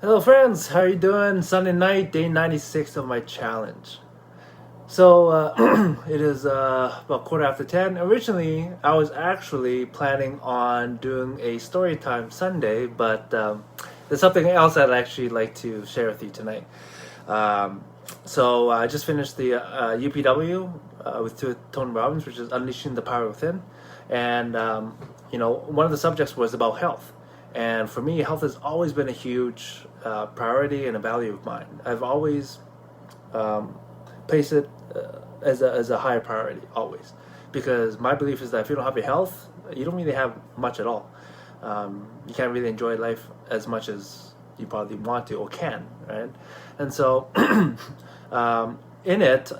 Hello friends, how are you doing? Sunday night, day 96 of my challenge. So it is about 10:15. Originally, I was actually planning on doing a story time Sunday, but there's something else I'd actually like to share with you tonight. Um, so I just finished the UPW with Tony Robbins, which is Unleashing the Power Within, and one of the subjects was about health. And for me, health has always been a huge priority and a value of mine. I've always placed it as a higher priority, always. Because my belief is that if you don't have your health, you don't really have much at all. You can't really enjoy life as much as you probably want to or can, right? And so, in it,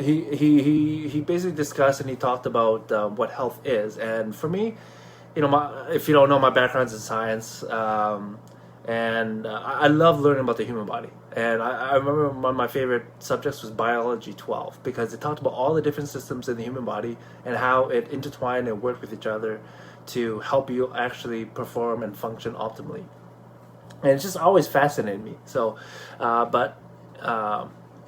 he basically discussed and he talked about what health is. And for me, if you don't know, my background's in science, and I love learning about the human body. And I remember one of my favorite subjects was Biology 12 because it talked about all the different systems in the human body and how it intertwined and worked with each other to help you actually perform and function optimally. And it's just always fascinated me. So, but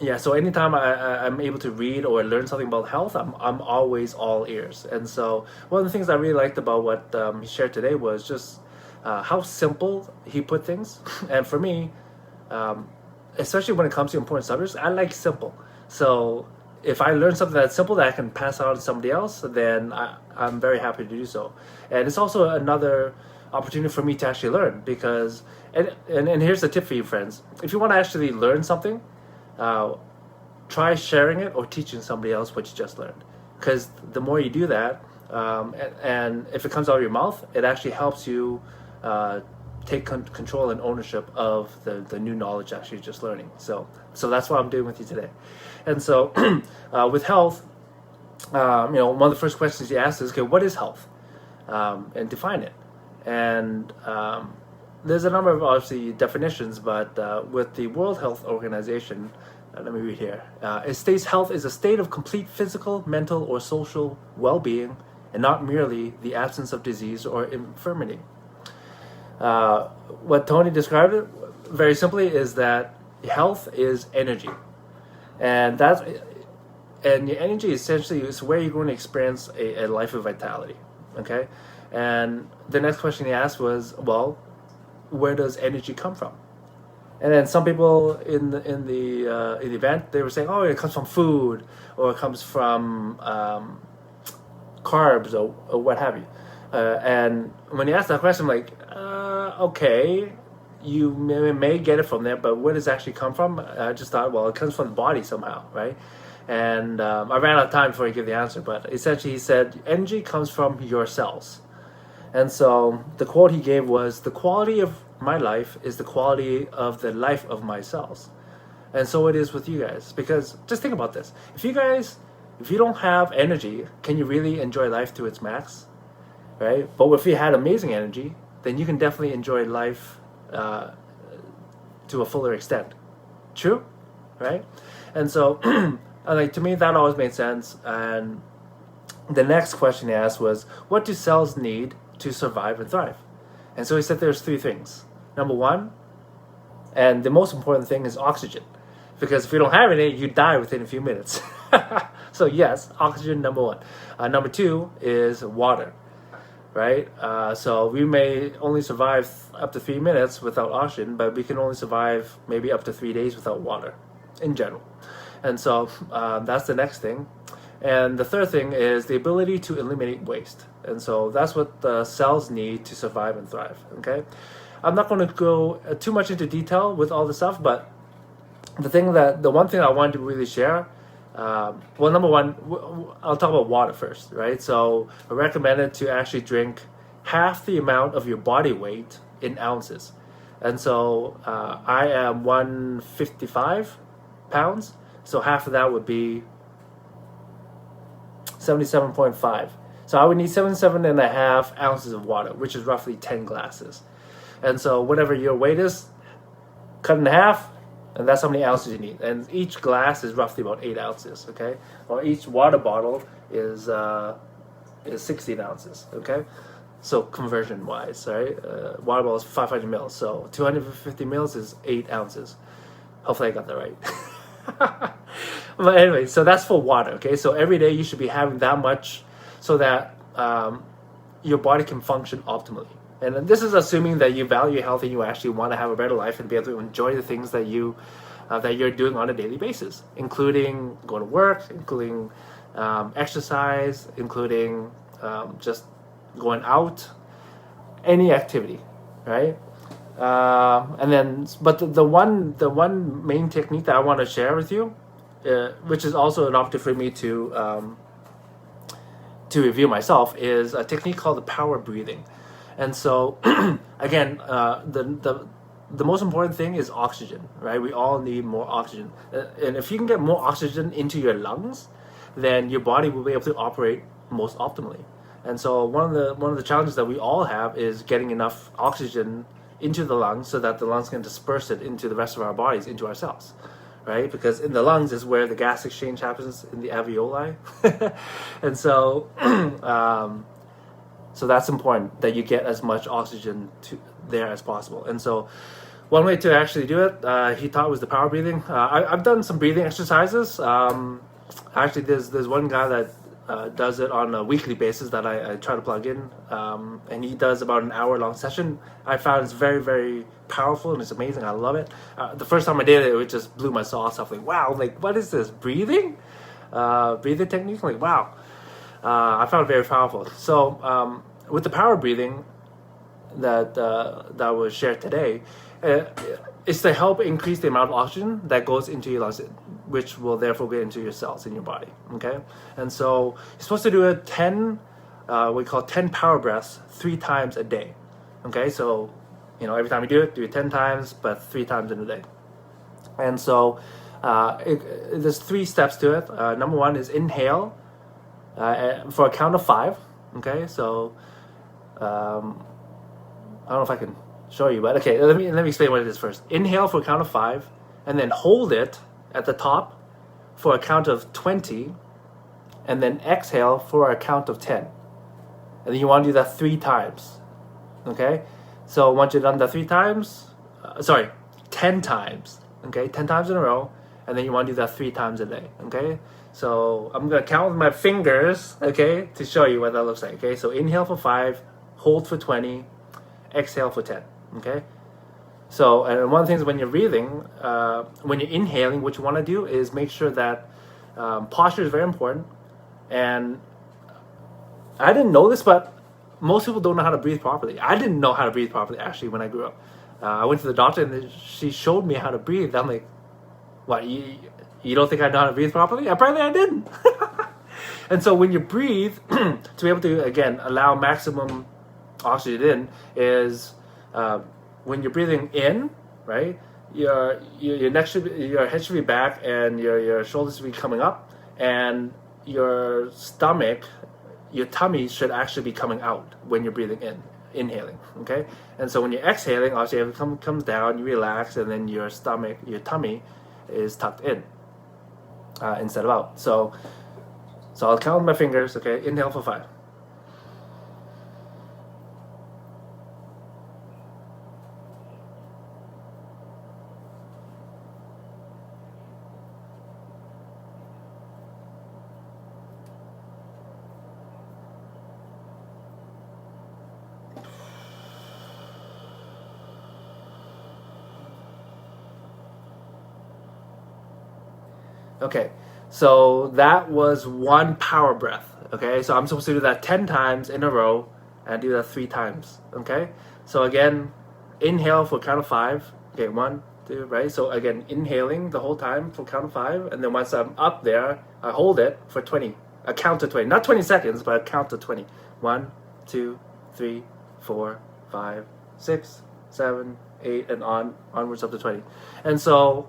yeah, so anytime I'm able to read or learn something about health, I'm always all ears. And so one of the things I really liked about what he shared today was just how simple he put things. And for me, especially when it comes to important subjects, I like simple. So if I learn something that's simple that I can pass on to somebody else, then I'm very happy to do so. And it's also another opportunity for me to actually learn because, and here's the tip for you friends. If you want to actually learn something, try sharing it or teaching somebody else what you just learned. Because the more you do that, and if it comes out of your mouth, it actually helps you take control and ownership of the new knowledge actually you're just learning. So that's what I'm doing with you today. And so with health, one of the first questions you ask is, okay, what is health? And define it. And there's a number of obviously definitions, but with the World Health Organization, let me read here. It states health is a state of complete physical, mental, or social well-being, and not merely the absence of disease or infirmity. What Tony described it very simply is that health is energy, and your energy essentially is where you're going to experience a life of vitality. Okay, and the next question he asked was, well, where does energy come from? And then some people in the event, they were saying, oh, it comes from food or it comes from carbs or what have you. And when you ask that question, I'm like, okay, you may get it from there, but where does it actually come from? I just thought, well, it comes from the body somehow, right? And I ran out of time before I give the answer, but essentially he said, energy comes from your cells. And so the quote he gave was, the quality of my life is the quality of the life of my cells. And so it is with you guys. Because just think about this. If you don't have energy, can you really enjoy life to its max? Right? But if you had amazing energy, then you can definitely enjoy life to a fuller extent. True? Right? And so, to me, that always made sense. And the next question he asked was, what do cells need to survive and thrive? And so he said there's three things. Number one, and the most important thing, is oxygen. Because if you don't have any, you die within a few minutes. So yes, oxygen, number one. Number two is water, right? So we may only survive up to 3 minutes without oxygen, but we can only survive maybe up to 3 days without water in general. And so that's the next thing. And the third thing is the ability to eliminate waste. And so that's what the cells need to survive and thrive, okay? I'm not going to go too much into detail with all the stuff, but the one thing I wanted to really share, well, number one, I'll talk about water first, right? So I recommend it to actually drink half the amount of your body weight in ounces. And so I am 155 pounds, so half of that would be 77.5. So I would need 77.5 ounces of water, which is roughly 10 glasses. And so whatever your weight is, cut in half, and that's how many ounces you need. And each glass is roughly about 8 ounces, okay? Or each water bottle is 16 ounces, okay? So conversion wise, right? Water bottle is 500 mils, so 250 mils is 8 ounces. Hopefully I got that right. But anyway, so that's for water. Okay, so every day you should be having that much, so that your body can function optimally. And then this is assuming that you value health and you actually want to have a better life and be able to enjoy the things that you're doing on a daily basis, including going to work, including exercise, including just going out, any activity, right? And then, but the one main technique that I want to share with you, which is also an opportunity for me to review myself, is a technique called the power breathing. And so, again, the most important thing is oxygen, right? We all need more oxygen, and if you can get more oxygen into your lungs, then your body will be able to operate most optimally. And so one of the challenges that we all have is getting enough oxygen into the lungs so that the lungs can disperse it into the rest of our bodies, into our cells, right? Because in the lungs is where the gas exchange happens, in the alveoli. And so so that's important, that you get as much oxygen there as possible. And so one way to actually do it, he taught, was the power breathing. I've done some breathing exercises. Actually, there's one guy that does it on a weekly basis that I try to plug in, and he does about an hour-long session. I found it's very, very powerful, and it's amazing. I love it. The first time I did it, it just blew my socks off. Like, wow, like, what is this? Breathing technique? Like, wow. I found it very powerful. So with the power breathing that was shared today, it's to help increase the amount of oxygen that goes into your lungs, which will therefore get into your cells in your body. Okay, and so you're supposed to do it 10, we call 10 power breaths 3 times a day. Okay, so every time you do it 10 times, but 3 times in a day. And so there's 3 steps to it. Number 1 is inhale for a count of 5. Okay, so I don't know if I can show you, but okay, let me explain what it is first. Inhale for a count of 5, and then hold it at the top for a count of 20, and then exhale for a count of 10. And then you want to do that 3 times. Okay, so once you've done that 10 times. Okay, 10 times in a row, and then you want to do that 3 times a day. Okay, so I'm gonna count with my fingers, okay, to show you what that looks like. Okay, so inhale for 5, hold for 20, exhale for 10. Okay, so and one of the things when you're breathing, when you're inhaling, what you want to do is make sure that posture is very important. And I didn't know this, but most people don't know how to breathe properly. I didn't know how to breathe properly actually when I grew up. I went to the doctor and she showed me how to breathe. I'm like, what, you don't think I know how to breathe properly? Apparently I didn't. And so when you breathe, to be able to, again, allow maximum oxygen in, is when you're breathing in, right, your neck your head should be back, and your shoulders should be coming up, and your stomach, your tummy should actually be coming out when you're breathing in, inhaling. Okay, and so when you're exhaling, obviously everything comes down, you relax, and then your tummy is tucked in instead of out. So I'll count with my fingers. Okay, inhale for 5. Okay, so that was 1 power breath. Okay, so I'm supposed to do that 10 times in a row and do that 3 times. Okay, so again, inhale for count of 5. Okay, 1, 2, right? So again, inhaling the whole time for count of 5, and then once I'm up there, I hold it for 20. A count to 20, not 20 seconds, but a count to 20. 1, 2, 3, 4, 5, 6, 7, 8, and onwards up to 20. And so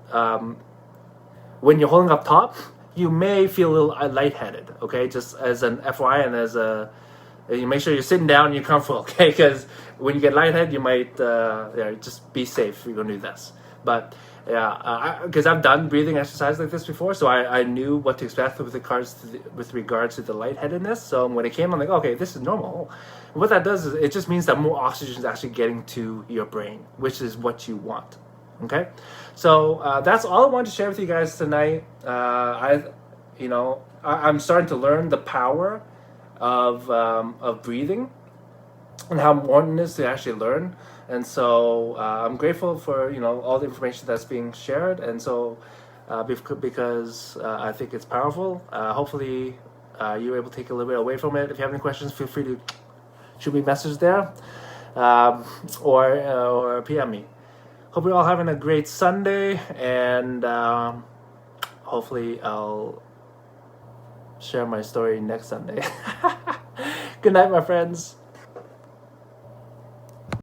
when you're holding up top, you may feel a little lightheaded, okay? Just as an FYI, and you make sure you're sitting down and you're comfortable, okay? Because when you get lightheaded, you might just be safe if you're going to do this. But Yeah, because I've done breathing exercise like this before, so I knew what to expect with regards to the lightheadedness. So when it came, I'm like, okay, this is normal. And what that does is it just means that more oxygen is actually getting to your brain, which is what you want. Okay, so that's all I wanted to share with you guys tonight. I'm starting to learn the power of breathing and how important it is to actually learn. And so I'm grateful for all the information that's being shared. And so because I think it's powerful. Hopefully you were able to take a little bit away from it. If you have any questions, feel free to shoot me a message there, or PM me. Hope you're all having a great Sunday, and hopefully I'll share my story next Sunday. Good night, my friends.